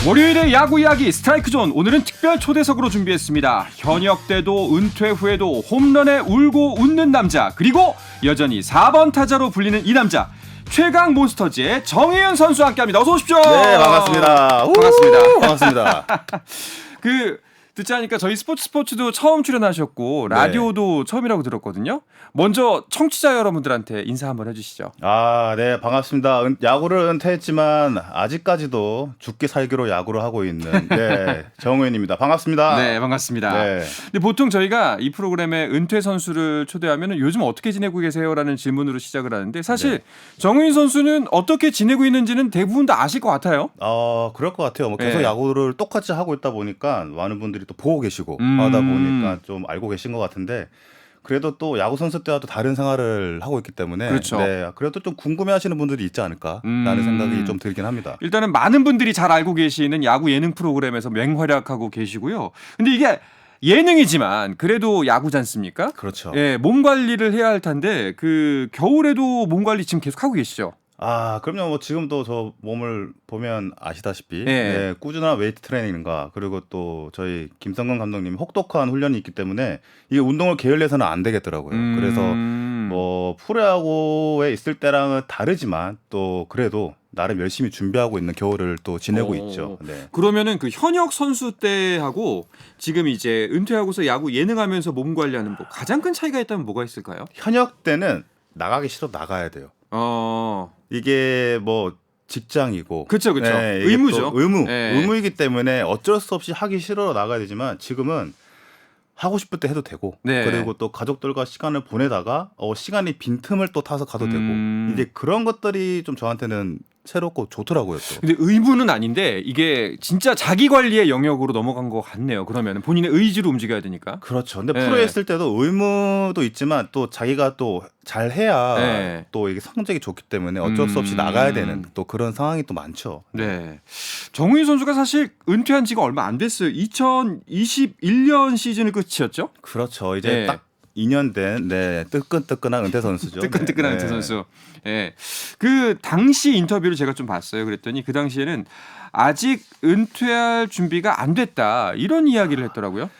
월요일의 야구 이야기 스트라이크 존, 오늘은 특별 초대석으로 준비했습니다. 현역 때도 은퇴 후에도 홈런에 울고 웃는 남자, 그리고 여전히 4번 타자로 불리는 이 남자, 최강 몬스터즈의 정혜연 선수와 함께합니다. 어서 오십시오. 네, 반갑습니다. 반갑습니다. 반갑습니다. 듣지 않으니까 저희 스포츠도 처음 출연하셨고 라디오도 처음이라고 들었거든요. 먼저 청취자 여러분들한테 인사 한번 해주시죠. 네, 반갑습니다. 야구를 은퇴했지만 아직까지도 죽기 살기로 야구를 하고 있는 정우현입니다. 반갑습니다. 네, 반갑습니다. 네. 근데 보통 저희가 이 프로그램에 은퇴 선수를 초대하면 요즘 어떻게 지내고 계세요라는 질문으로 시작을 하는데 사실 정우현 선수는 어떻게 지내고 있는지는 대부분 다 아실 것 같아요. 그럴 것 같아요. 계속 야구를 똑같이 하고 있다 보니까 많은 분들이 또 보고 계시고 하다 보니까 좀 알고 계신 것 같은데, 그래도 또 야구 선수 때와 또 다른 생활을 하고 있기 때문에 그렇죠. 그래도 좀 궁금해하시는 분들이 있지 않을까라는 생각이 좀 들긴 합니다. 일단은 많은 분들이 잘 알고 계시는 야구 예능 프로그램에서 맹활약하고 계시고요. 근데 이게 예능이지만 그래도 야구지 않습니까? 그렇죠. 몸 관리를 해야 할 텐데 그 겨울에도 몸 관리 지금 계속 하고 계시죠? 그럼요. 지금도 저 몸을 보면 아시다시피 네. 꾸준한 웨이트 트레이닝과 그리고 또 저희 김성근 감독님이 혹독한 훈련이 있기 때문에 이게 운동을 게을러서는 안 되겠더라고요. 그래서 뭐 프로야구에 있을 때랑은 다르지만 또 그래도 나름 열심히 준비하고 있는 겨울을 또 지내고 있죠. 네. 그러면은 그 현역 선수 때하고 지금 이제 은퇴하고서 야구 예능하면서 몸 관리하는 뭐 가장 큰 차이가 있다면 뭐가 있을까요? 현역 때는 나가기 싫어 나가야 돼요. 이게 뭐 직장이고, 그렇죠. 이게 의무죠. 또 의무이기 때문에 어쩔 수 없이 하기 싫어 나가야 되지만 지금은 하고 싶을 때 해도 되고, 그리고 또 가족들과 시간을 보내다가 시간이 빈틈을 또 타서 가도 되고, 이제 그런 것들이 좀 저한테는 새롭고 좋더라고요. 또. 근데 의무는 아닌데 이게 진짜 자기 관리의 영역으로 넘어간 것 같네요. 그러면 본인의 의지로 움직여야 되니까. 그렇죠. 근데 프로에 있을 때도 의무도 있지만 또 자기가 또 잘해야 또 이게 성적이 좋기 때문에 어쩔 수 없이 나가야 되는 또 그런 상황이 또 많죠. 네. 정우희 선수가 사실 은퇴한 지가 얼마 안 됐어요. 2021년 시즌이 끝이었죠? 그렇죠. 이제 딱 2년 된 뜨끈뜨끈한 은퇴 선수죠. 뜨끈뜨끈한 은퇴 선수. 그 당시 인터뷰를 제가 좀 봤어요. 그랬더니 그 당시에는 아직 은퇴할 준비가 안 됐다 이런 이야기를 했더라고요.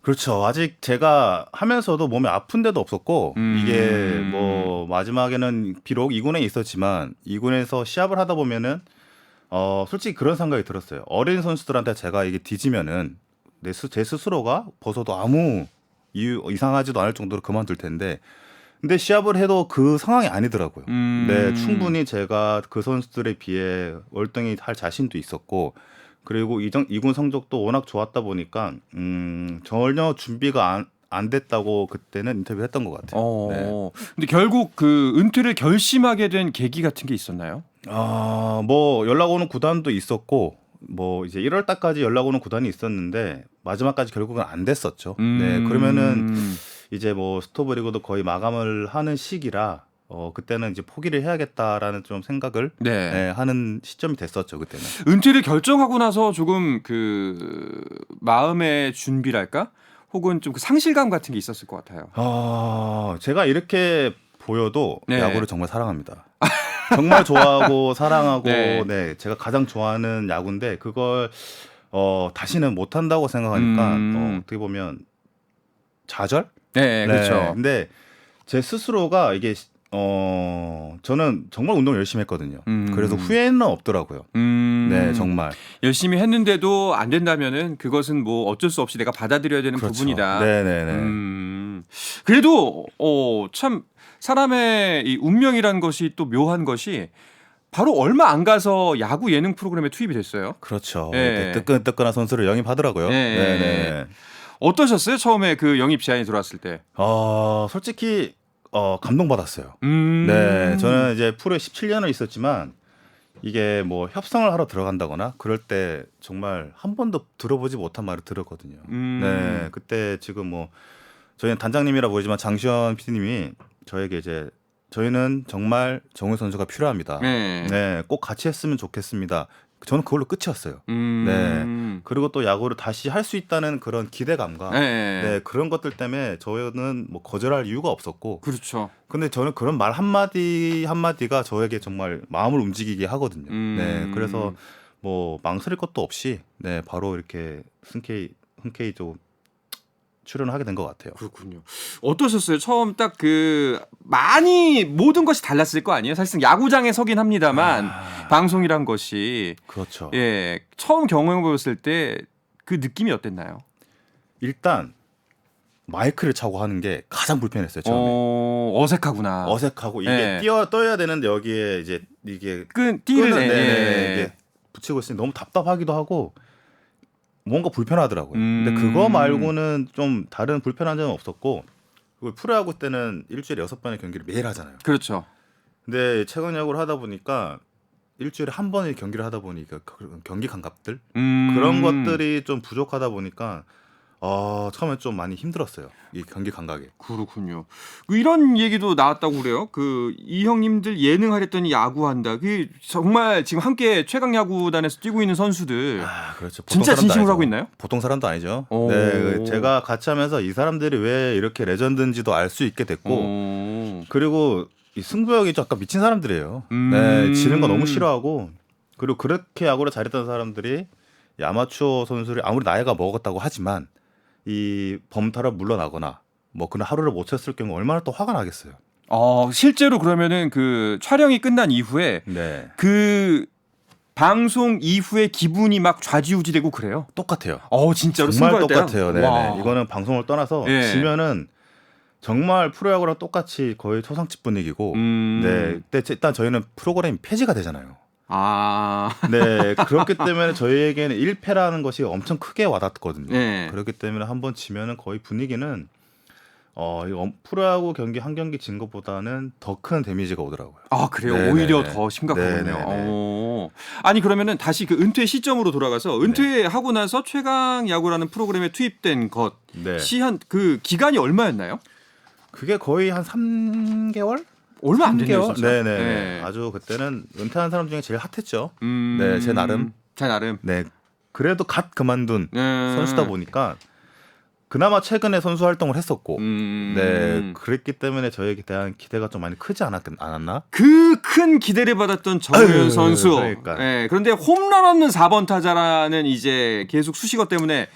그렇죠. 아직 제가 하면서도 몸이 아픈 데도 없었고, 이게 뭐 마지막에는 비록 2군에 있었지만 2군에서 시합을 하다 보면은 솔직히 그런 생각이 들었어요. 어린 선수들한테 제가 이게 뒤지면은 제 스스로가 벗어도 아무 이유 이상하지도 않을 정도로 그만둘 텐데, 근데 시합을 해도 그 상황이 아니더라고요. 충분히 제가 그 선수들에 비해 월등히 할 자신도 있었고, 그리고 2군 성적도 워낙 좋았다 보니까 전혀 준비가 안 됐다고 그때는 인터뷰했던 것 같아요. 근데 결국 그 은퇴를 결심하게 된 계기 같은 게 있었나요? 뭐 연락 오는 구단도 있었고, 뭐 이제 1월 달까지 연락 오는 구단이 있었는데 마지막까지 결국은 안 됐었죠. 그러면은 이제 뭐 스토브리그도 거의 마감을 하는 시기라 그때는 이제 포기를 해야겠다라는 좀 생각을 하는 시점이 됐었죠. 그때는. 은퇴를 결정하고 나서 조금 그 마음의 준비랄까? 혹은 좀 그 상실감 같은 게 있었을 것 같아요. 제가 이렇게 보여도 야구를 정말 사랑합니다. 정말 좋아하고 사랑하고 제가 가장 좋아하는 야구인데 그걸 다시는 못 한다고 생각하니까 어떻게 보면 좌절? 그렇죠. 근데 제 스스로가 이게 저는 정말 운동 열심히 했거든요. 그래서 후회는 없더라고요. 정말 열심히 했는데도 안 된다면은 그것은 뭐 어쩔 수 없이 내가 받아들여야 되는 부분이다. 그래도 참 사람의 이 운명이란 것이 또 묘한 것이 바로 얼마 안 가서 야구 예능 프로그램에 투입이 됐어요. 그렇죠. 뜨끈뜨끈한 선수를 영입하더라고요. 어떠셨어요? 처음에 그 영입 제안이 들어왔을 때. 솔직히 감동받았어요. 저는 이제 프로에 17년을 있었지만 이게 뭐 협상을 하러 들어간다거나 그럴 때 정말 한 번도 들어보지 못한 말을 들었거든요. 그때 지금 뭐 저희는 단장님이라 보이지만 장시현 PD님이 저에게 이제 저희는 정말 정우 선수가 필요합니다. 꼭 같이 했으면 좋겠습니다. 저는 그걸로 끝이었어요. 그리고 또 야구를 다시 할 수 있다는 그런 기대감과 그런 것들 때문에 저는 뭐 거절할 이유가 없었고. 그렇죠. 근데 저는 그런 말 한마디 한마디가 저에게 정말 마음을 움직이게 하거든요. 그래서 뭐 망설일 것도 없이 네 바로 이렇게 흔쾌히 좀 출연을 하게 된 것 같아요. 그렇군요. 어떠셨어요? 처음 딱 그 많이 모든 것이 달랐을 거 아니에요? 사실상 야구장에 서긴 합니다만 방송이란 것이 그렇죠. 예 처음 경험해 보셨을 때 그 느낌이 어땠나요? 일단 마이크를 차고 하는 게 가장 불편했어요. 처음에 어색하구나. 어색하고 이게 예. 떠야 되는데 여기에 이제 이게 그 띠를 끄는 예. 이게 붙이고 있으니 너무 답답하기도 하고 뭔가 불편하더라고요. 근데 음. 그거 말고는 좀 다른 불편한 점은 없었고 그리고 프로야구 때는 일주일에 6번의 경기를 매일 하잖아요. 그렇죠. 근데 최근 야구를 하다 보니까 일주일에 한 번의 경기를 하다 보니까 경기 감각들 그런 것들이 좀 부족하다 보니까 처음에 좀 많이 힘들었어요. 이 경기 감각에. 그렇군요. 이런 얘기도 나왔다고 그래요. 그 이 형님들 예능 하랬더니 야구한다. 그 정말 지금 함께 최강 야구단에서 뛰고 있는 선수들 그렇죠. 진짜 보통 사람도 진심으로 아니죠. 하고 있나요? 보통 사람도 아니죠. 오. 네, 제가 같이 하면서 이 사람들이 왜 이렇게 레전드인지도 알 수 있게 됐고 그리고 이 승부욕이 좀 약간 미친 사람들이에요. 네, 지는 거 너무 싫어하고 그리고 그렇게 야구를 잘했던 사람들이 이 아마추어 선수를 아무리 나이가 먹었다고 하지만 이 범타로 물러나거나 뭐 그런 하루를 못 쳤을 경우 얼마나 또 화가 나겠어요. 실제로 그러면은 그 촬영이 끝난 이후에 네, 그 방송 이후에 기분이 막 좌지우지되고 그래요. 똑같아요. 진짜로 정말 승부할 때랑? 똑같아요. 네, 이거는 방송을 떠나서 예. 지면은 정말 프로야구랑 똑같이 거의 초상집 분위기고, 네, 근데 일단 저희는 프로그램이 폐지가 되잖아요. 네, 그렇기 때문에 저희에게는 1패라는 것이 엄청 크게 와닿거든요. 네. 그렇기 때문에 한번 지면은 거의 분위기는 이 프로야구 경기 한 경기 진 것보다는 더 큰 데미지가 오더라고요. 그래요? 네네. 오히려 더 심각하군요. 네네네. 아니 그러면은 다시 그 은퇴 시점으로 돌아가서 은퇴하고 나서 최강 야구라는 프로그램에 투입된 것 네, 시한 그 기간이 얼마였나요? 그게 거의 한 3개월? 얼마 안 됐네요, 3개월? 진짜. 네네. 네. 아주 그때는 은퇴한 사람 중에 제일 핫했죠. 음, 네, 제 나름. 제 나름. 네, 그래도 갓 그만둔 선수다 보니까 그나마 최근에 선수 활동을 했었고, 네, 그랬기 때문에 저에게 대한 기대가 좀 많이 크지 않았나? 그 큰 기대를 받았던 정우현 선수. 그러니까. 네, 그런데 홈런 없는 4번 타자라는 이제 계속 수식어 때문에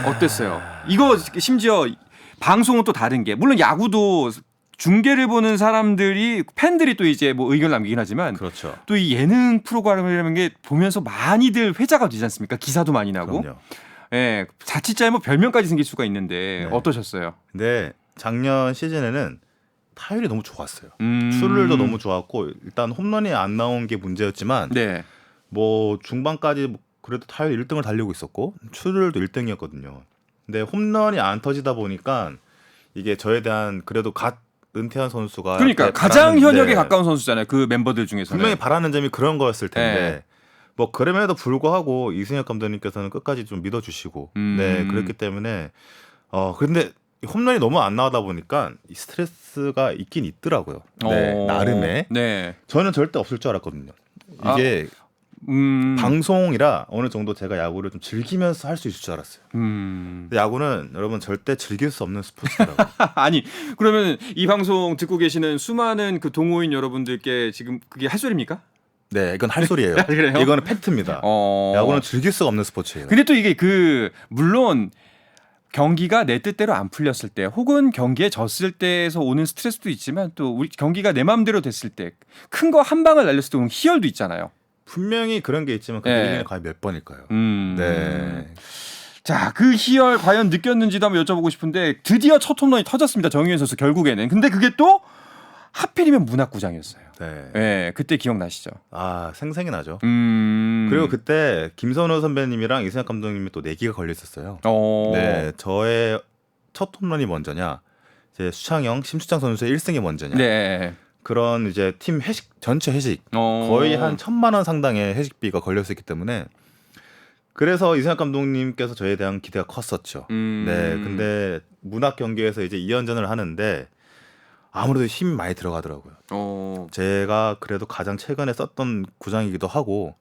어땠어요? 이거 심지어 방송은 또 다른 게 물론 야구도 중계를 보는 사람들이 팬들이 또 이제 뭐 의견을 남기긴 하지만 그렇죠. 또 이 예능 프로그램이라는 게 보면서 많이들 회자가 되지 않습니까? 기사도 많이 나고. 그럼요. 예, 자칫 잘못 별명까지 생길 수가 있는데 네. 어떠셨어요? 근데 작년 시즌에는 타율이 너무 좋았어요. 출루율도 너무 좋았고 일단 홈런이 안 나온 게 문제였지만 네. 뭐 중반까지 그래도 타율 1등을 달리고 있었고 출루율도 1등이었거든요. 근데 홈런이 안 터지다 보니까 이게 저에 대한 그래도 갓 은퇴한 선수가 그러니까 가장 현역에 가까운 선수잖아요. 그 멤버들 중에서는. 분명히 바라는 점이 그런 거였을 텐데 네. 뭐 그럼에도 불구하고 이승엽 감독님께서는 끝까지 좀 믿어주시고 네 그렇기 때문에 그런데 홈런이 너무 안 나오다 보니까 이 스트레스가 있긴 있더라고요. 네, 나름의. 네. 저는 절대 없을 줄 알았거든요. 이게 방송이라 어느 정도 제가 야구를 좀 즐기면서 할 수 있을 줄 알았어요. 근데 야구는 여러분 절대 즐길 수 없는 스포츠더라고요. 아니 그러면 이 방송 듣고 계시는 수많은 그 동호인 여러분들께 지금 그게 할 소리입니까? 네, 이건 할 소리예요. 그래요? 이거는 팩트입니다. 야구는 즐길 수가 없는 스포츠예요. 근데 또 이게 그 물론 경기가 내 뜻대로 안 풀렸을 때 혹은 경기에 졌을 때에서 오는 스트레스도 있지만 또 우리 경기가 내 마음대로 됐을 때 큰 거 한 방을 날렸을 때 오는 희열도 있잖아요. 분명히 그런 게 있지만 그 네. 1년에 과연 몇 번일까요? 네. 자, 그 희열 과연 느꼈는지도 한번 여쭤보고 싶은데 드디어 첫 홈런이 터졌습니다. 정유현 선수 결국에는. 근데 그게 또 하필이면 문학구장이었어요. 네. 네, 그때 기억나시죠? 생생히 나죠. 음. 그리고 그때 김선호 선배님이랑 이승엽 감독님이 또 내기가 걸려 있었어요. 네, 저의 첫 홈런이 먼저냐, 이제 수창영, 심수창 선수의 1승이 먼저냐. 네. 그런 이제 팀 회식 전체 회식 거의 한 1,000만 원 상당의 회식비가 걸려 있었기 때문에 그래서 이승엽 감독님께서 저에 대한 기대가 컸었죠. 네, 근데 문학 경기에서 이제 2연전을 하는데 아무래도 힘이 많이 들어가더라고요. 제가 그래도 가장 최근에 썼던 구장이기도 하고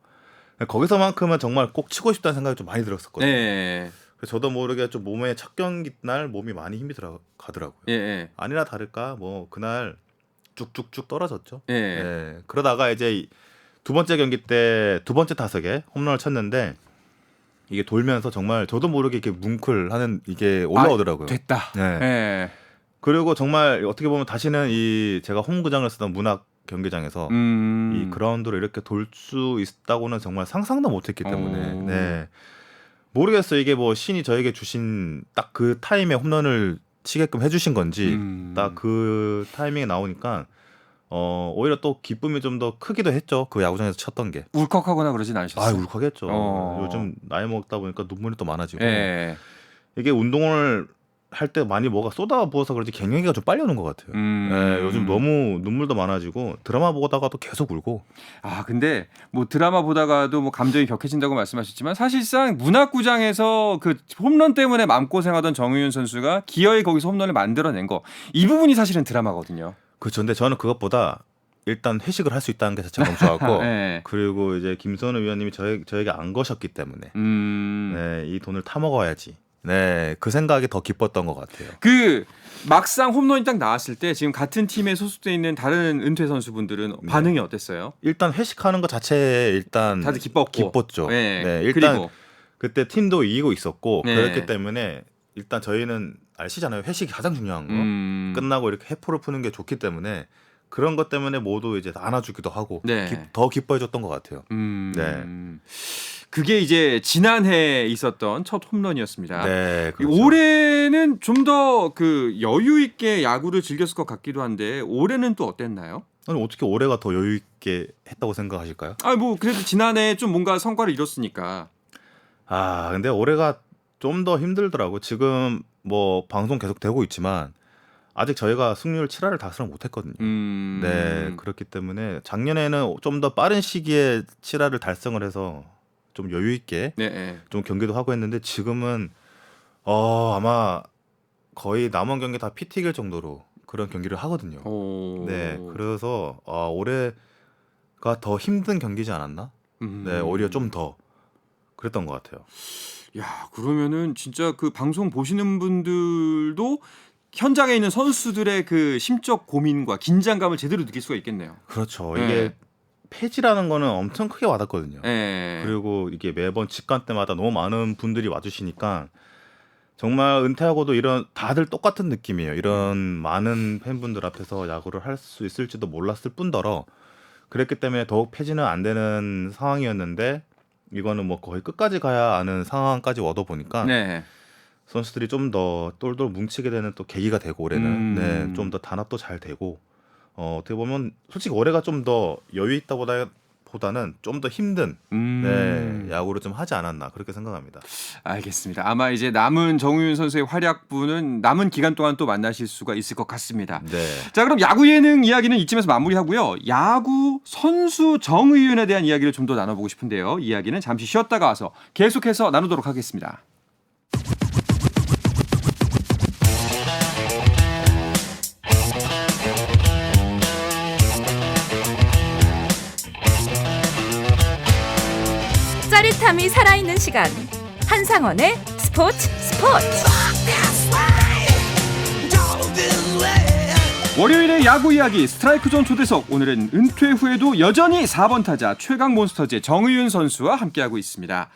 거기서만큼은 정말 꼭 치고 싶다는 생각이 좀 많이 들었었거든요. 네. 그래서 저도 모르게 좀 몸에 첫 경기 날 몸이 많이 힘이 들어가더라고요. 예. 아니나 다를까 뭐 그날 쭉쭉쭉 떨어졌죠. 예. 네. 그러다가 이제 두 번째 경기 때 두 번째 타석에 홈런을 쳤는데 이게 돌면서 정말 저도 모르게 이렇게 뭉클하는 이게 올라오더라고요. 됐다. 네. 예. 그리고 정말 어떻게 보면 다시는 이 제가 홈구장을 쓰던 문학 경기장에서 이 그라운드로 이렇게 돌 수 있다고는 정말 상상도 못했기 때문에 네. 모르겠어요. 이게 뭐 신이 저에게 주신 딱 그 타임에 홈런을 치게끔 해주신 건지 딱 그 타이밍에 나오니까 오히려 또 기쁨이 좀 더 크기도 했죠. 그 야구장에서 쳤던 게. 울컥하거나 그러진 않으셨어요? 울컥했죠. 요즘 나이 먹다 보니까 눈물이 또 많아지고 예. 이게 운동을 할 때 많이 뭐가 쏟아부어서 그런지 갱년기가 좀 빨리 오는 것 같아요. 요즘 너무 눈물도 많아지고 드라마 보다가도 계속 울고. 근데 뭐 드라마 보다가도 뭐 감정이 격해진다고 말씀하셨지만 사실상 문학구장에서 그 홈런 때문에 마음고생하던 정우윤 선수가 기어이 거기서 홈런을 만들어낸 거 이 부분이 사실은 드라마거든요. 그렇죠. 근데 저는 그것보다 일단 회식을 할 수 있다는 게 자체가 너무 좋았고 네. 그리고 이제 김선우 위원님이 저에게 안 거셨기 때문에 네, 이 돈을 타먹어야지. 네, 그 생각이 더 기뻤던 것 같아요. 그 막상 홈런이 딱 나왔을 때 지금 같은 팀에 소속돼 있는 다른 은퇴 선수분들은 반응이 어땠어요? 일단 회식하는 것 자체에 일단 다들 기뻤죠. 네, 일단 그리고 그때 팀도 이기고 있었고 네. 그렇기 때문에 일단 저희는 아시잖아요. 회식이 가장 중요한 거. 끝나고 이렇게 해포를 푸는 게 좋기 때문에 그런 것 때문에 모두 이제 안아주기도 하고 네. 더 기뻐해줬던 것 같아요. 네. 그게 이제 지난해 있었던 첫 홈런이었습니다. 네, 그렇죠. 올해는 좀 더 그 여유 있게 야구를 즐겼을 것 같기도 한데 올해는 또 어땠나요? 아니, 어떻게 올해가 더 여유 있게 했다고 생각하실까요? 뭐 그래도 지난해 좀 뭔가 성과를 이뤘으니까. 근데 올해가 좀 더 힘들더라고. 지금 뭐 방송 계속 되고 있지만 아직 저희가 승률 7할을 달성을 못했거든요. 네, 그렇기 때문에 작년에는 좀 더 빠른 시기에 7할을 달성을 해서 좀 여유 있게 네. 좀 경기도 하고 했는데 지금은 아마 거의 남은 경기 다 피 튀길 정도로 그런 경기를 하거든요. 네, 그래서 올해가 더 힘든 경기지 않았나? 네, 오히려 좀 더 그랬던 것 같아요. 야, 그러면은 진짜 그 방송 보시는 분들도 현장에 있는 선수들의 그 심적 고민과 긴장감을 제대로 느낄 수가 있겠네요. 그렇죠. 네. 이게 폐지라는 거는 엄청 크게 와닿거든요. 네. 그리고 이게 매번 직관 때마다 너무 많은 분들이 와주시니까 정말 은퇴하고도 이런 다들 똑같은 느낌이에요. 이런 많은 팬분들 앞에서 야구를 할 수 있을지도 몰랐을 뿐더러 그랬기 때문에 더욱 폐지는 안 되는 상황이었는데 이거는 뭐 거의 끝까지 가야 하는 상황까지 얻어보니까 네. 선수들이 좀 더 똘똘 뭉치게 되는 또 계기가 되고 올해는 네, 좀 더 단합도 잘 되고 어떻게 보면 솔직히 올해가 좀 더 여유 있다 보다는 좀 더 힘든 네, 야구를 좀 하지 않았나 그렇게 생각합니다. 알겠습니다. 아마 이제 남은 정우윤 선수의 활약부는 남은 기간 동안 또 만나실 수가 있을 것 같습니다. 네. 자, 그럼 야구 예능 이야기는 이쯤에서 마무리하고요. 야구 선수 정의윤에 대한 이야기를 좀 더 나눠보고 싶은데요. 이야기는 잠시 쉬었다가 와서 계속해서 나누도록 하겠습니다. 짜릿함이 살아있는 시간 한상원의 스포츠 월요일의 야구 이야기 스트라이크 존 초대석 오늘은 은퇴 후에도 여전히 4번 타자 최강 몬스터즈의 정의윤 선수와 함께하고 있습니다.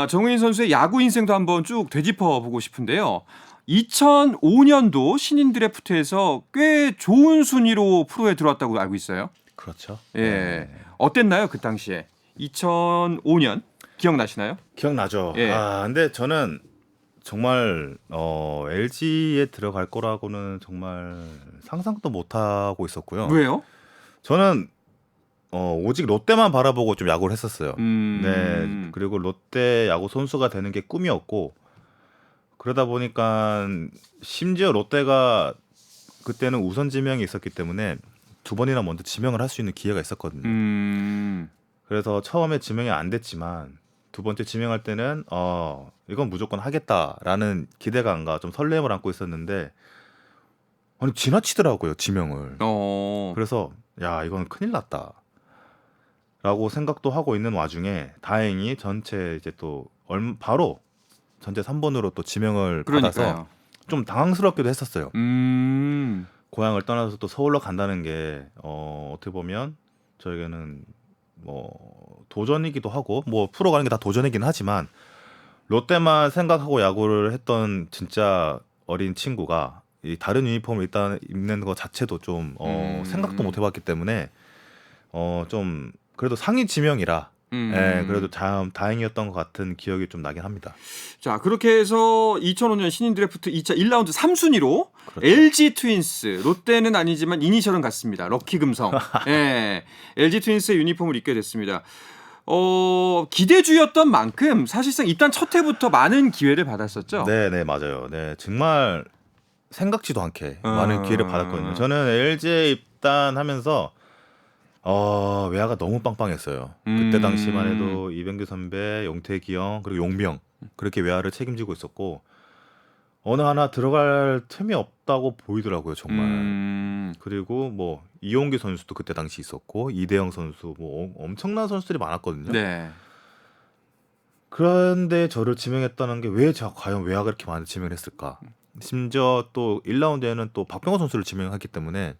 정의윤 선수의 야구 인생도 한번 쭉 되짚어 보고 싶은데요. 2005년도 신인 드래프트에서 꽤 좋은 순위로 프로에 들어왔다고 알고 있어요. 그렇죠. 예. 네. 어땠나요 그 당시에? 2005년 기억나시나요? 기억나죠. 예. 근데 저는 정말 LG에 들어갈 거라고는 정말 상상도 못 하고 있었고요. 왜요? 저는 오직 롯데만 바라보고 좀 야구를 했었어요. 네. 그리고 롯데 야구 선수가 되는 게 꿈이었고 그러다 보니까 심지어 롯데가 그때는 우선 지명이 있었기 때문에 두 번이나 먼저 지명을 할 수 있는 기회가 있었거든요. 그래서 처음에 지명이 안 됐지만 두 번째 지명할 때는 이건 무조건 하겠다라는 기대감과 좀 설렘을 안고 있었는데 아니 지나치더라고요 지명을. 그래서 야 이건 큰일 났다라고 생각도 하고 있는 와중에 다행히 전체 이제 또 바로 전체 3번으로 또 지명을 받아서 좀 당황스럽기도 했었어요. 고향을 떠나서 또 서울로 간다는 게 어떻게 보면 저에게는 뭐 도전이기도 하고 뭐 프로 가는 게 다 도전이긴 하지만 롯데만 생각하고 야구를 했던 진짜 어린 친구가 이 다른 유니폼을 일단 입는 것 자체도 좀 생각도 못 해봤기 때문에 좀 그래도 상위 지명이라 예, 그래도 참 다행이었던 것 같은 기억이 좀 나긴 합니다. 자, 그렇게 해서 2005년 신인 드래프트 2차 1라운드 3순위로 그렇죠. LG 트윈스, 롯데는 아니지만 이니셜은 같습니다. 럭키 금성. 예, LG 트윈스의 유니폼을 입게 됐습니다. 기대주였던 만큼 사실상 입단 첫 해부터 많은 기회를 받았었죠. 네, 맞아요. 네, 정말 생각지도 않게 많은 기회를 받았거든요. 저는 LG에 입단하면서 외야가 너무 빵빵했어요. 그때 당시만 해도 이병규 선배, 용태기 형, 그리고 용병 그렇게 외야를 책임지고 있었고 어느 하나 들어갈 틈이 없다고 보이더라고요, 정말. 그리고 뭐 이용기 선수도 그때 당시 있었고 이대영 선수 뭐 엄청난 선수들이 많았거든요. 네. 그런데 저를 지명했다는 게 왜 제가 과연 외야가 이렇게 많이 지명을 했을까? 심지어 또 1라운드에는 또 박병호 선수를 지명했기 때문에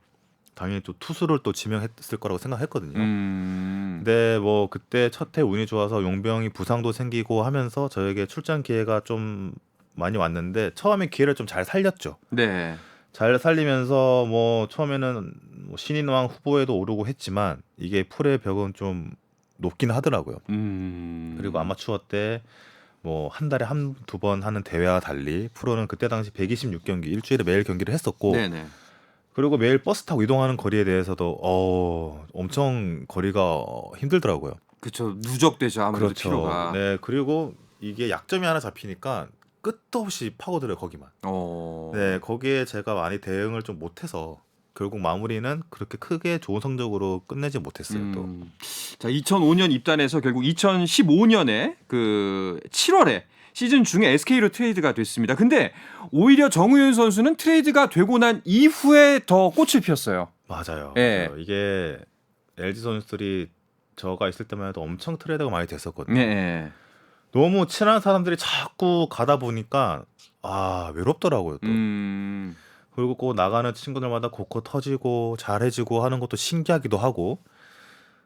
당연히 또 투수를 또 지명했을 거라고 생각했거든요. 근데 뭐 그때 첫 해 운이 좋아서 용병이 부상도 생기고 하면서 저에게 출전 기회가 좀 많이 왔는데 처음에 기회를 좀 잘 살렸죠. 네. 잘 살리면서 뭐 처음에는 뭐 신인왕 후보에도 오르고 했지만 이게 풀의 벽은 좀 높긴 하더라고요. 그리고 아마추어 때 뭐 한 달에 한두 번 하는 대회와 달리 프로는 그때 당시 126경기 일주일에 매일 경기를 했었고 네네. 그리고 매일 버스 타고 이동하는 거리에 대해서도 엄청 거리가 힘들더라고요. 그렇죠. 누적되죠. 아무래도 그렇죠. 피로가. 네, 그리고 이게 약점이 하나 잡히니까 끝도 없이 파고들어요, 거기만. 네, 거기에 제가 많이 대응을 좀 못해서 결국 마무리는 그렇게 크게 좋은 성적으로 끝내지 못했어요. 또. 자, 2005년 입단해서 결국 2015년에 그 7월에 시즌 중에 SK로 트레이드가 됐습니다. 근데 오히려 정우현 선수는 트레이드가 되고 난 이후에 더 꽃을 피웠어요. 맞아요. 네. 맞아요. 이게 LG 선수들이 저가 있을 때만 해도 엄청 트레이드가 많이 됐었거든요. 네. 너무 친한 사람들이 자꾸 가다 보니까 외롭더라고요. 또. 그리고 꼭 나가는 친구들마다 곳곳 터지고 잘해지고 하는 것도 신기하기도 하고.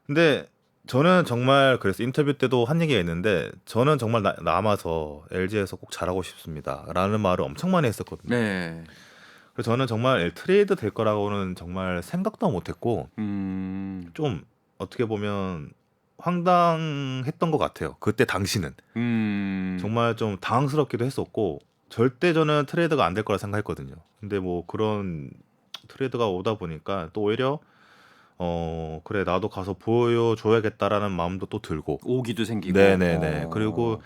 근데 저는 정말 그래서 인터뷰 때도 한 얘기가 있는데 저는 정말 남아서 LG에서 꼭 잘하고 싶습니다 라는 말을 엄청 많이 했었거든요. 네. 그래서 저는 정말 트레이드 될 거라고는 정말 생각도 못했고 좀 어떻게 보면 황당했던 것 같아요. 그때 당시는 정말 좀 당황스럽기도 했었고 절대 저는 트레이드가 안 될 거라 생각했거든요. 근데 뭐 그런 트레이드가 오다 보니까 또 오히려 그래 나도 가서 보여줘야겠다라는 마음도 또 들고 오기도 생기고. 네네네. 그리고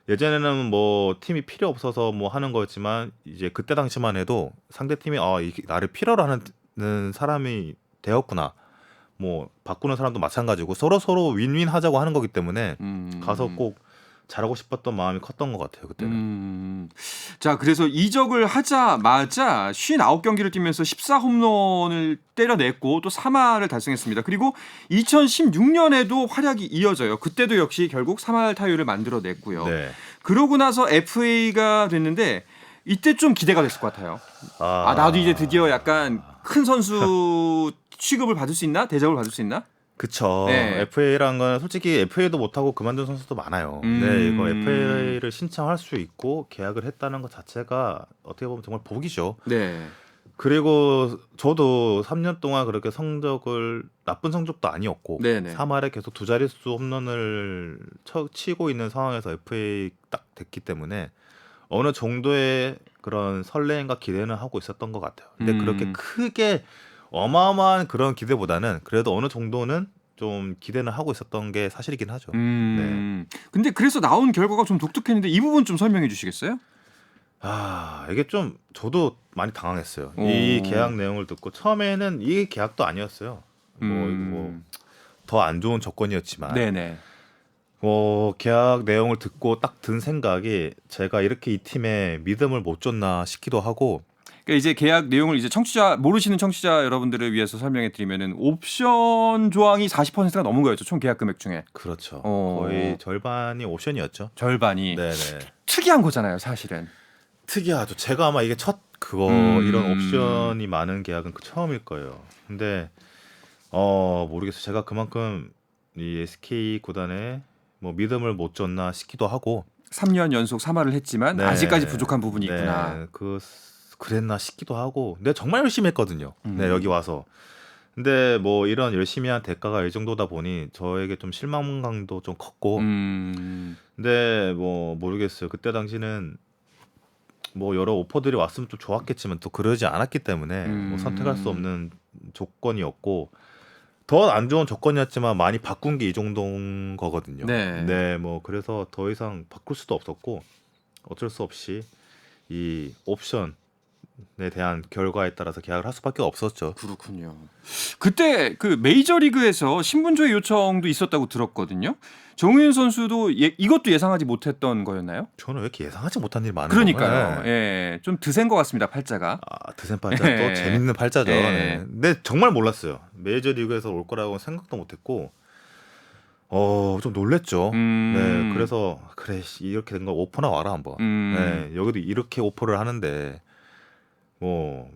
예전에는 뭐 팀이 필요 없어서 뭐 하는 거였지만 이제 그때 당시만 해도 상대 팀이 이게 나를 필요로 하는 사람이 되었구나. 뭐 바꾸는 사람도 마찬가지고 서로 윈윈 하자고 하는 거기 때문에 가서 꼭 잘하고 싶었던 마음이 컸던 것 같아요 그때는. 자, 그래서 이적을 하자마자 59경기를 뛰면서 14홈런을 때려냈고 또 3할을 달성했습니다. 그리고 2016년에도 활약이 이어져요. 그때도 역시 결국 3할 타율을 만들어냈고요. 네. 그러고 나서 FA가 됐는데 이때 좀 기대가 됐을 것 같아요. 나도 이제 드디어 약간 큰 선수 취급을 받을 수 있나? 대접을 받을 수 있나? 그쵸. 네. FA라는 건 솔직히 FA도 못하고 그만둔 선수도 많아요. 네, 이거 FA를 신청할 수 있고 계약을 했다는 것 자체가 어떻게 보면 정말 복이죠. 네. 그리고 저도 3년 동안 그렇게 나쁜 성적도 아니었고 네네. 3할에 계속 두 자릿수 홈런을 치고 있는 상황에서 FA 딱 됐기 때문에 어느 정도의 그런 설레임과 기대는 하고 있었던 것 같아요. 근데 그렇게 크게 어마어마한 그런 기대보다는 그래도 어느 정도는 좀 기대는 하고 있었던 게 사실이긴 하죠. 네. 근데 그래서 나온 결과가 좀 독특했는데 이 부분 좀 설명해 주시겠어요? 이게 좀 저도 많이 당황했어요. 이 계약 내용을 듣고 처음에는 이게 계약도 아니었어요. 뭐 더 안 좋은 조건이었지만 네네. 계약 내용을 듣고 딱 든 생각이 제가 이렇게 이 팀에 믿음을 못 줬나 싶기도 하고 그러니까 이제 계약 내용을 이제 모르시는 청취자 여러분들을 위해서 설명해 드리면은 옵션 조항이 40%가 넘은 거였죠. 총 계약 금액 중에. 그렇죠. 거의 절반이 옵션이었죠. 절반이. 네네. 특이한 거잖아요, 사실은. 특이하죠. 제가 아마 이게 첫 이런 옵션이 많은 계약은 처음일 거예요. 근데 모르겠어요. 제가 그만큼 이 SK 구단에 뭐 믿음을 못 줬나 싶기도 하고 3년 연속 3할을 했지만 네. 아직까지 부족한 부분이 있구나. 네, 그랬나 싶기도 하고. 근데 정말 열심히 했거든요. 네, 여기 와서. 근데 뭐 이런 열심히 한 대가가 이 정도다 보니 저에게 좀 실망감도 좀 컸고. 근데 뭐 모르겠어요. 그때 당시는 뭐 여러 오퍼들이 왔으면 좀 좋았겠지만 또 그러지 않았기 때문에 뭐 선택할 수 없는 조건이었고 더 안 좋은 조건이었지만 많이 바꾼 게 이 정도인 거거든요. 네. 뭐 그래서 더 이상 바꿀 수도 없었고 어쩔 수 없이 이 옵션에 대한 결과에 따라서 계약을 할 수밖에 없었죠. 그렇군요. 그때 그 메이저리그에서 신분조회 요청도 있었다고 들었거든요. 정우현 선수도 이것도 예상하지 못했던 거였나요? 저는 왜 이렇게 예상하지 못한 일이 많은 그러니까요. 건가요? 좀 드센 것 같습니다. 팔자가. 드센 팔자 네. 또 재밌는 팔자죠. 네. 네. 근데 정말 몰랐어요. 메이저리그에서 올 거라고 생각도 못했고 좀 놀랬죠. 네, 그래서 그래 이렇게 된 거 오퍼나 와라 한번. 네, 여기도 이렇게 오퍼를 하는데 뭐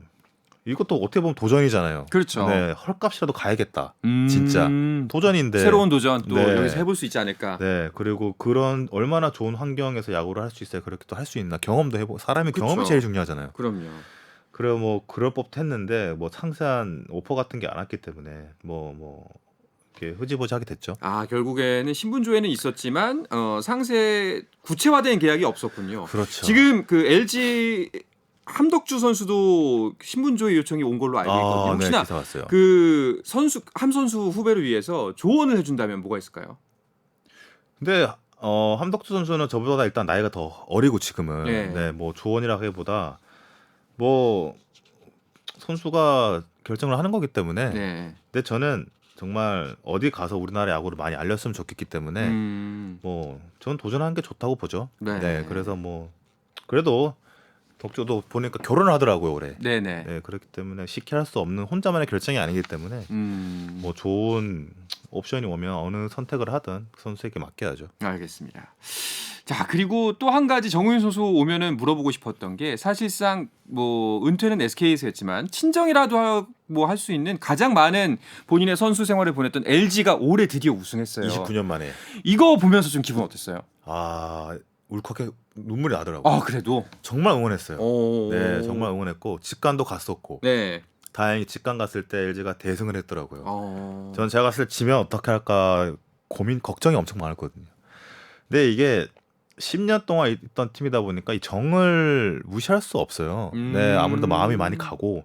이것도 어떻게 보면 도전이잖아요. 그렇죠. 네, 헐값이라도 가야겠다. 진짜 도전인데. 새로운 도전 또 네. 여기서 해볼 수 있지 않을까. 네, 그리고 그런 얼마나 좋은 환경에서 야구를 할 수 있어야 그렇게 또 할 수 있나. 경험도 해보고 사람이 그쵸. 경험이 제일 중요하잖아요. 그럼요. 그래 뭐 그럴 법도 했는데 뭐 상세한 오퍼 같은 게 안 왔기 때문에 뭐 이렇게 흐지부지 하게 됐죠. 결국에는 신분조회는 있었지만 상세 구체화된 계약이 없었군요. 그렇죠. 지금 그 LG 함덕주 선수도 신분조회 요청이 온 걸로 알고 있거든요. 네, 혹시나 기사 왔어요. 그 함 선수 후배를 위해서 조언을 해준다면 뭐가 있을까요? 근데 함덕주 선수는 저보다 일단 나이가 더 어리고 지금은 네. 뭐 조언이라 하기보다 뭐 선수가 결정을 하는 거기 때문에. 네. 근데 저는 정말 어디 가서 우리나라 야구를 많이 알렸으면 좋겠기 때문에 뭐 저는 도전하는 게 좋다고 보죠. 네. 그래서 뭐 그래도 덕주도 보니까 결혼을 하더라고요 올해. 네네. 네, 그렇기 때문에 쉽게 할 수 없는 혼자만의 결정이 아니기 때문에 뭐 좋은 옵션이 오면 어느 선택을 하든 그 선수에게 맡겨야죠. 알겠습니다. 자, 그리고 또 한 가지 정우윤 선수 오면은 물어보고 싶었던 게 사실상 뭐 은퇴는 SK에서 했지만 친정이라도 뭐 할 수 있는 가장 많은 본인의 선수 생활을 보냈던 LG가 올해 드디어 우승했어요. 29년 만에. 이거 보면서 좀 기분 어땠어요? 울컥해 눈물이 나더라고요. 그래도 정말 응원했어요. 오. 네, 정말 응원했고 직관도 갔었고 네. 다행히 직관 갔을 때 LG가 대승을 했더라고요. 전 제가 갔을 때 지면 어떻게 할까 걱정이 엄청 많았거든요. 근데 이게 10년 동안 있던 팀이다 보니까 이 정을 무시할 수 없어요. 네, 아무래도 마음이 많이 가고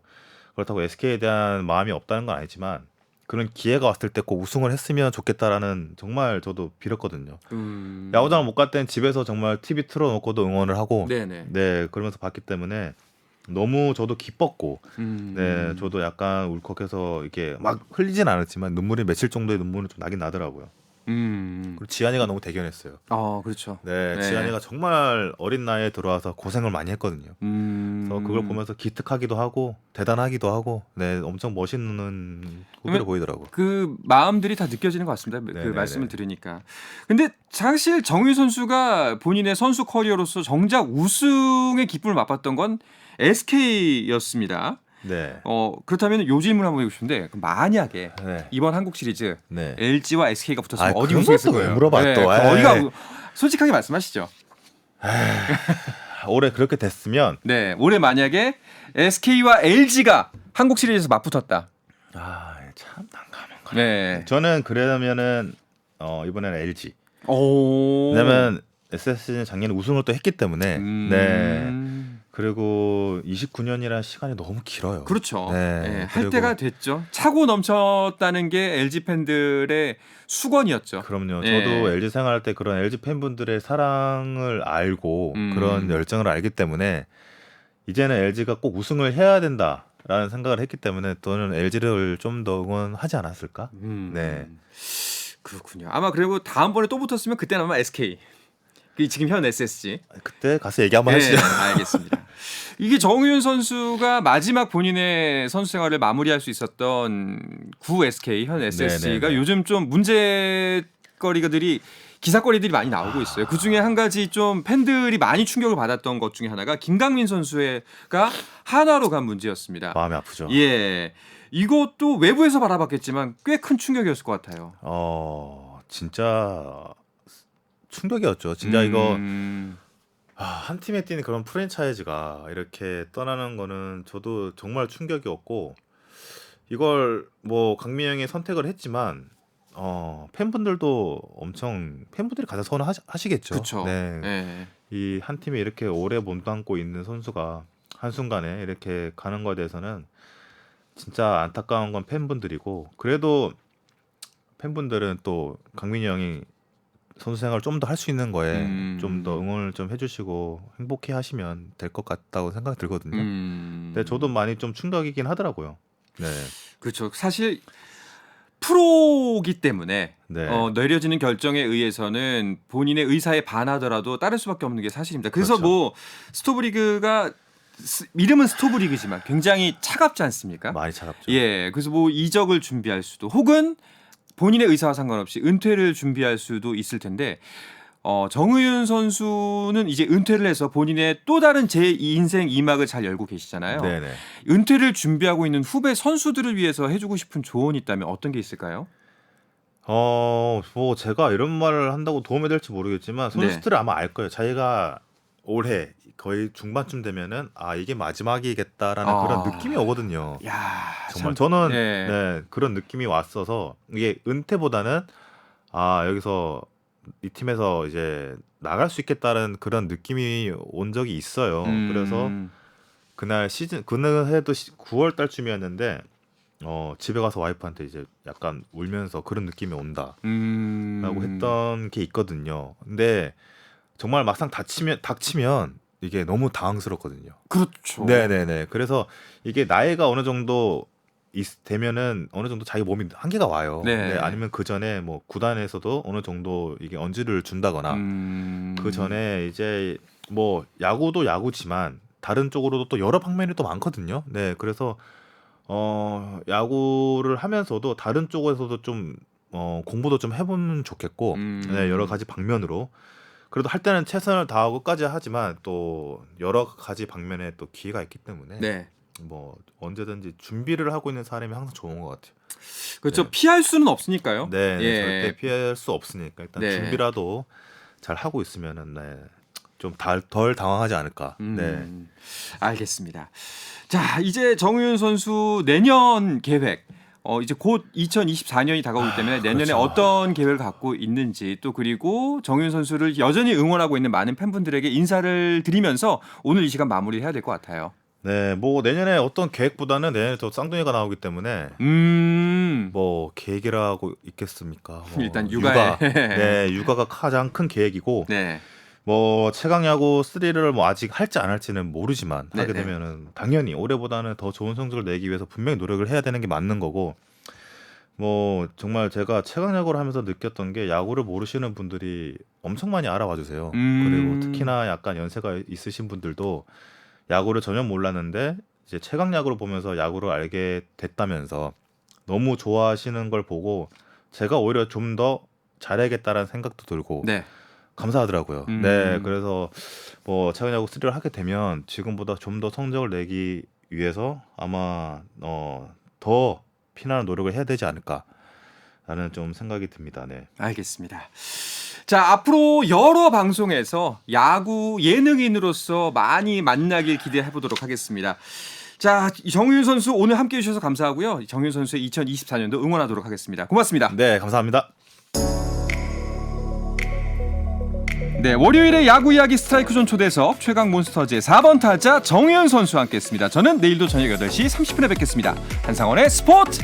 그렇다고 SK에 대한 마음이 없다는 건 아니지만 그런 기회가 왔을 때 꼭 우승을 했으면 좋겠다라는 정말 저도 빌었거든요. 야구장을 못 갈 땐 집에서 정말 TV 틀어놓고도 응원을 하고 네네. 네, 그러면서 봤기 때문에 너무 저도 기뻤고 네, 저도 약간 울컥해서 이게 막 흘리진 않았지만 눈물이 며칠 정도의 눈물은 좀 나긴 나더라고요. 그리고 지한이가 너무 대견했어요. 그렇죠. 네, 네. 지한이가 정말 어린 나이에 들어와서 고생을 많이 했거든요. 그래서 그걸 보면서 기특하기도 하고 대단하기도 하고 네, 엄청 멋있는 후배로 보이더라고. 그 마음들이 다 느껴지는 것 같습니다. 그 네네네. 말씀을 들으니까. 근데 사실 정우윤 선수가 본인의 선수 커리어로서 정작 우승의 기쁨을 맛봤던 건 SK였습니다. 네. 그렇다면 요 질문 한번 해보고 싶은데 만약에 네. 이번 한국 시리즈 네. LG와 SK가 붙었으면 어디 그런 우승했을 것도 왜 거예요? 물어봐, 또. 그 에이. 어디가 솔직하게 말씀하시죠. 올해 그렇게 됐으면 네, 올해 만약에 SK와 LG가 한국 시리즈에서 맞붙었다. 참 난감한 거. 네. 저는 그러면은 이번에는 LG. 오. 왜냐면 SSG는 작년에 우승을 또 했기 때문에 네. 그리고 29년이라는 시간이 너무 길어요. 그렇죠. 네, 네, 할 그리고- 때가 됐죠. 차고 넘쳤다는 게 LG 팬들의 수건이었죠. 그럼요. 예. 저도 LG 생활할 때 그런 LG 팬분들의 사랑을 알고 그런 열정을 알기 때문에 이제는 LG가 꼭 우승을 해야 된다라는 생각을 했기 때문에 저는 LG를 좀 더 응원하지 않았을까? 네. 그렇군요. 아마 그리고 다음번에 또 붙었으면 그때는 아마 SK. 지금 현 SSG. 그때 가서 얘기 한번 하시죠. 알겠습니다. 이게 정우윤 선수가 마지막 본인의 선수 생활을 마무리할 수 있었던 구 SK 현 SSG가 네네네. 요즘 좀 문제거리들이 기사거리들이 많이 나오고 있어요. 그 중에 한 가지 좀 팬들이 많이 충격을 받았던 것 중에 하나가 김강민 선수가 한화로 간 문제였습니다. 마음이 아프죠. 예, 이것도 외부에서 바라봤겠지만 꽤 큰 충격이었을 것 같아요. 진짜 충격이었죠. 진짜 이거 한 팀에 뛰는 그런 프랜차이즈가 이렇게 떠나는 거는 저도 정말 충격이었고 이걸 뭐 강민영이 선택을 했지만 팬분들도 엄청 팬분들이 가장 서운하시겠죠. 그렇죠. 네. 네. 이 한 팀에 이렇게 오래 몸담고 있는 선수가 한순간에 이렇게 가는 거에 대해서는 진짜 안타까운 건 팬분들이고 그래도 팬분들은 또 강민이 형이 선수 생활을 좀 더 할 수 있는 거에 좀 더 응원을 좀 해주시고 행복해 하시면 될 것 같다고 생각이 들거든요. 근데 저도 많이 좀 충격이긴 하더라고요. 네. 그렇죠. 사실 프로기 때문에 네. 내려지는 결정에 의해서는 본인의 의사에 반하더라도 따를 수밖에 없는 게 사실입니다. 그래서 그렇죠. 뭐 스토브리그가 이름은 스토브리그지만 굉장히 차갑지 않습니까? 많이 차갑죠. 예, 그래서 뭐 이적을 준비할 수도 혹은 본인의 의사와 상관없이 은퇴를 준비할 수도 있을 텐데 정의윤 선수는 이제 은퇴를 해서 본인의 또 다른 제2인생 2막을 잘 열고 계시잖아요. 네네. 은퇴를 준비하고 있는 후배 선수들을 위해서 해주고 싶은 조언이 있다면 어떤 게 있을까요? 뭐 제가 이런 말을 한다고 도움이 될지 모르겠지만 선수들은 아마 알 거예요. 자기가 올해 거의 중반쯤 되면은 이게 마지막이겠다라는 그런 느낌이 오거든요. 야, 정말 참, 저는 네. 네, 그런 느낌이 왔어서 이게 은퇴보다는 여기서 이 팀에서 이제 나갈 수 있겠다는 그런 느낌이 온 적이 있어요. 그래서 그날 해도 9월 달쯤이었는데 집에 가서 와이프한테 이제 약간 울면서 그런 느낌이 온다라고 했던 게 있거든요. 근데 정말 막상 닥치면 이게 너무 당황스럽거든요. 그렇죠. 네네네. 그래서 이게 나이가 어느 정도 되면은 어느 정도 자기 몸이 한계가 와요. 네. 네, 아니면 그 전에 뭐 구단에서도 어느 정도 이게 언지를 준다거나 그 전에 이제 뭐 야구도 야구지만 다른 쪽으로도 또 여러 방면이 또 많거든요. 네, 그래서 야구를 하면서도 다른 쪽에서도 좀 공부도 좀 해보면 좋겠고, 네, 여러 가지 방면으로. 그래도 할 때는 최선을 다하고 끝까지 하지만 또 여러 가지 방면에 또 기회가 있기 때문에 네. 뭐 언제든지 준비를 하고 있는 사람이 항상 좋은 것 같아요. 그렇죠. 네. 피할 수는 없으니까요. 네, 예. 절대 피할 수 없으니까 일단 네. 준비라도 잘 하고 있으면은 좀 덜 당황하지 않을까. 네. 알겠습니다. 자, 이제 정우윤 선수 내년 계획. 이제 곧 2024년이 다가오기 때문에 내년에 그렇죠. 어떤 계획을 갖고 있는지 또 그리고 정우윤 선수를 여전히 응원하고 있는 많은 팬분들에게 인사를 드리면서 오늘 이 시간 마무리해야 될 것 같아요. 네, 뭐 내년에 어떤 계획보다는 내년에 또 쌍둥이가 나오기 때문에 뭐 계획이라고 있겠습니까? 일단 육아에. 네, 육아가 가장 큰 계획이고 네. 뭐 최강야구 3를 뭐 아직 할지 안 할지는 모르지만 네, 하게 되면은 당연히 올해보다는 더 좋은 성적을 내기 위해서 분명히 노력을 해야 되는 게 맞는 거고 뭐 정말 제가 최강야구를 하면서 느꼈던 게 야구를 모르시는 분들이 엄청 많이 알아봐 주세요. 그리고 특히나 약간 연세가 있으신 분들도 야구를 전혀 몰랐는데 이제 최강야구를 보면서 야구를 알게 됐다면서 너무 좋아하시는 걸 보고 제가 오히려 좀 더 잘해야겠다라는 생각도 들고 네. 감사하더라고요. 네, 그래서 뭐 최강야구 3를 하게 되면 지금보다 좀 더 성적을 내기 위해서 아마 더 피나는 노력을 해야 되지 않을까라는 좀 생각이 듭니다. 네. 알겠습니다. 자, 앞으로 여러 방송에서 야구 예능인으로서 많이 만나길 기대해 보도록 하겠습니다. 자, 정우윤 선수 오늘 함께해 주셔서 감사하고요. 정우윤 선수의 2024년도 응원하도록 하겠습니다. 고맙습니다. 네, 감사합니다. 네, 월요일에 야구 이야기 스트라이크존 초대석 최강 몬스터즈의 4번 타자 정우윤 선수와 함께했습니다. 저는 내일도 저녁 8시 30분에 뵙겠습니다. 한상원의 스포츠!